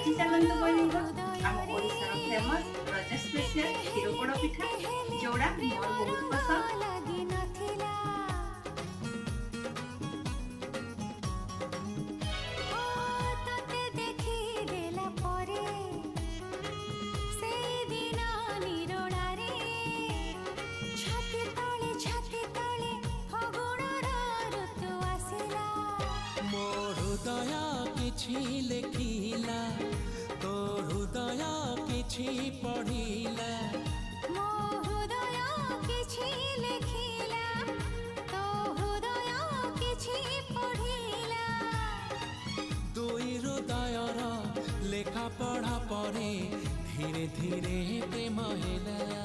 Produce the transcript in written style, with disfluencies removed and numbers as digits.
आज चलते बनिबा आम ओडिशार फेमस रज स्पेशल क्षीर पोड़ पिठा जोड़ा मोर बहुत पसंद। लिखिला तो हृदय किछि पढ़िला मो हृदय किछि लिखिला तो हृदय किछि पढ़िला दुई हृदयर लेखा पढ़ा परे धीरे धीरे प्रेम होला।